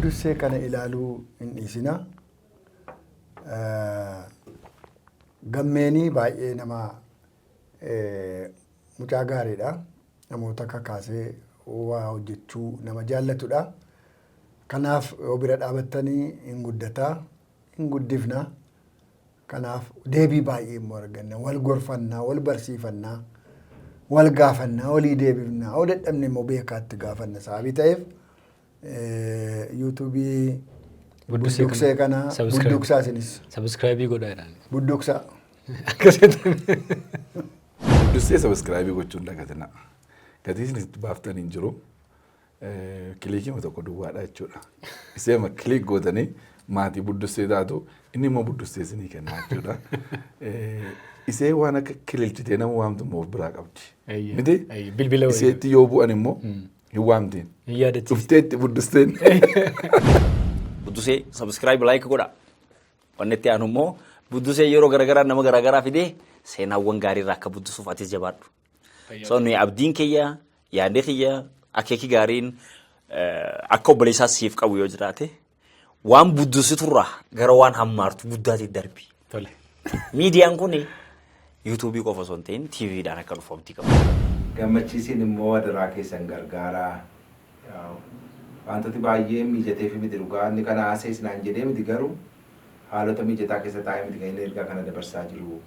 Buddusee kana ilaaluu hin dhiisina. Gammeenii baay'ee nama mucaa gaariidha. Namoota kakaasee waa hojjechuu nama jaallatudha. Kanaaf yoo bira dhaabattanii hin guddataa, hin guddifna. Kanaaf deebii baay'ee immoo arganna. Wal gorfannaa, wal barsiifannaa, wal gaafannaa, walii deebifnaa. Yoo dadhabne immoo beekaatti gaafanna. Sababii ta'eef yuutuubii budduksee kana budduksaa isinis. Sabiskiraayibii godhaadhaan. Budduksaa. Buddusee sabiskiraayibii gochuun dagatina. Gatii isin itti baaftan hin jiru. Kiliikii tokko duwwaadha jechuudha. Isee kiliik gootanii maatii buddusee taatu inni immoo buddusee isinii kennaa jechuudha. Isee waan akka kililchitee nama waamtu immoo biraa qabdi. Miti iseetti yoo bu'an immoo hin waamtiin. Dhufteetti buddusteen. Buddusee sabiskiraayib laayik godha. Wanni itti aanu immoo buddusee yeroo garaagaraa nama garaagaraa fidee seenaawwan gaarii irraa akka buddusuuf atis jabaadhu. So nuyi abdiin kiyya yaadee kiyya akeeki gaariin akka obboleessaa siif qabu yoo jiraate waan buddusiturraa gara waan hammaartu guddaatti darbi. Miidiyaan kun yuutuubii qofa osoo hin ta'in tiiviidhaan akka dhufu abdii qabu. Gammachiisiin immoo wadaraa keessan gargaaraa. Wantooti baay'ee mijatee fi miti dhugaa inni kana haasee sinaan jedhee miti garuu haalota mijataa keessa taa'ee miti kan ergaa kana dabarsaa jiru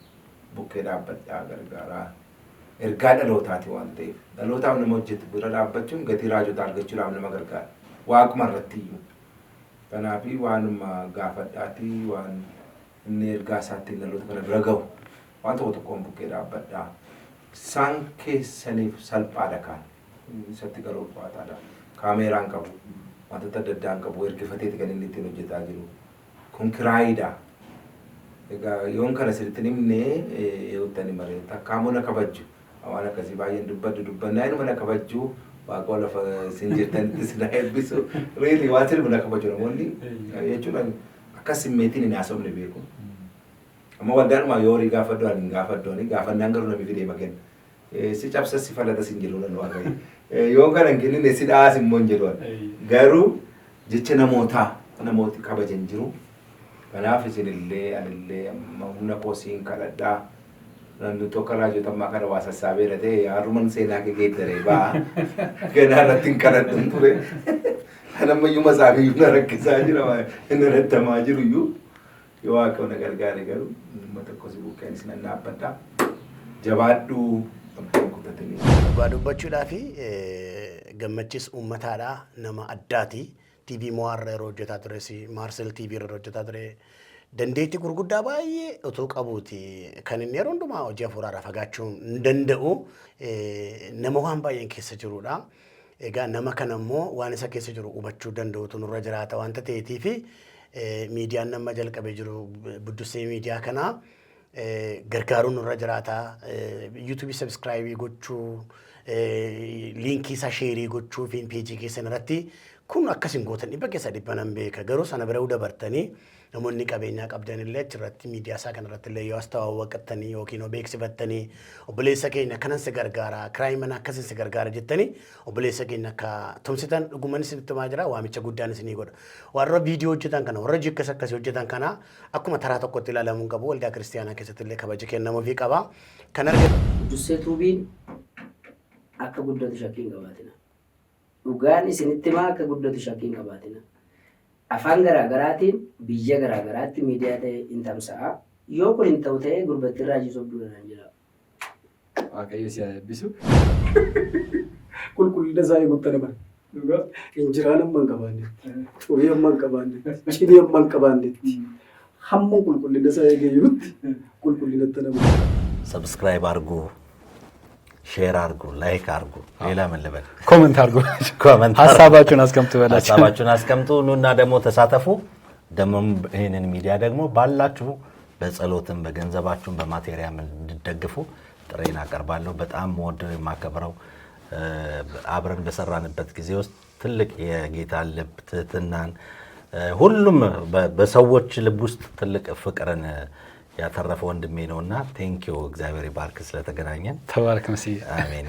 bukkee dhaabbadhaa gargaaraa. Ergaa dhalootaati waan ta'eef dhalootaaf nama hojjetu bira dhaabbachuun gatii raajotaa argachuudhaaf nama gargaara. Waaquma irratti iyyuu. Kanaaf waanuma gaafadhaati waan inni ergaa isaatti dhaloota kana bira gahu waan tokkoon bukkee dhaabbadhaa. Isaan keessaniif salphaadha kaan isatti garuu ulfaataadha. Kaameeraan qabu wantoota adda addaan qabu ergifateeti kan inni ittiin hojjetaa jiru. Kun kiraayiidha. Egaa yoon kana sirriitti himnee yoottani malee takkaamuu na kabajju. Waan akkasii baay'een dubbannaa inni mana kabajjuu waaqoo lafa isin jirtanitti sina eebbisu reelii waan sirbi na kabaju namoonni jechuudha akka simmeetiin hin haasofne beeku. Amma waldaanuma yoo horii gaafadhu ani hin gaafadhu gaafannaan garuu namni fidee makenna. Si cabsa si falata sin jedhu nan waaqayyo. Yoo kana hin kennine si dhaas immoo hin jedhu garuu jecha namooti kabajan jiru. Kanaaf isinillee anillee humna koosiin kadhadhaa. Namni tokko raajota ammaa kana waa sassaabeera ta'e haaruman seenaa geeddaree ba'a. Ganaa irratti hin kadhadhuun ture. Kan ammayyuma isaafiyyuu na rakkisaa jira inni rattamaa jiru iyyuu yoo akka na gargaare garuu dhimma tokko si bukkeen isin dhaabbadhaa. Jabaadhuu abdiin kutatanii. Dhugaa dubbachuudhaa fi gammachiis uummataadhaa nama addaati. TV Mo'aarra yeroo hojjetaa ture Maarsel TV irra hojjetaa ture. Dandeettii gurguddaa baay'ee otoo qabuuti kan inni yeroo hundumaa hojii hafuuraadhaa fagaachuu hin danda'u nama waan baay'een keessa jirudha. Egaa nama kana immoo waan isa keessa jiru hubachuu danda'utu nurra jiraata wanta ta'eetii fi miidiyaan nama jalqabee jiru buddusee miidiyaa kana gargaaruun nurra jiraata. yuutuubii sabiskiraayibii gochuu liinkii isaa sheerii gochuu fi peejii keessan irratti kun akkasiin gootan dhibba keessa dhibba nan beeka garuu sana bira dabartanii namoonni qabeenyaa qabdan illee achirratti miidiyaa isaa kanarratti illee yoo astawawwaqattanii yookiin beeksifattanii obboleessa keenya kanan si gargaara kiraayiman akkasiin si gargaara jettanii obboleessa keenya akka tumsitan dhugumaan isinitti himaa jira waamicha guddaan isinii godha. Warra viidiyoo hojjetan kana warra jikkas akkasii hojjetan kana akkuma taraa tokkotti ilaalamuun qabu waldaa kiristaanaa keessatti illee kabaja kennamuufii qaba. Kan argatu Buddusee tuubiin akka guddatu shakkiin qabaatina. Dhugaan isinitti himaa akka guddatu shakkiin qabaatina. Afaan garaagaraatiin biyya garaagaraatti miidiyaa ta'e hin tamsa'a. Yoo kun hin ta'u ta'ee gurbattii raajii sobduu danaan jira. Waaqayyo si eebbisu. Qulqullina isaa eeguutti nama. Dhugaa injiraan amma hin qabaannetti. Xurii amma hin qabaannetti. Cidii amma hin qabaannetti. Hamma qulqullina isaa eegayyuutti qulqullinatti nama. Subscribe argu. ሼር አርጉ ላይክ አርጉ ሌላ ምን ልበል ኮሜንት አርጉ ሐሳባችሁን አስቀምጡ በላችሁ ሐሳባችሁን አስቀምጡ ኑና ደግሞ ተሳተፉ ደግሞ ይሄንን ሚዲያ ደግሞ ባላችሁ በጸሎትም በገንዘባችሁም በማቴሪያል እንድትደግፉ ጥሬን አቀርባለሁ በጣም ወደው የማከብረው አብረን በሰራንበት ጊዜ ውስጥ ትልቅ የጌታ ልብ ትህትናን ሁሉም በሰዎች ልብ ውስጥ ትልቅ ፍቅርን ያተረፈ ወንድሜ ነውና ቴንኪው እግዚአብሔር ይባርክ ስለተገናኘን ተባረክ መሲ አሜን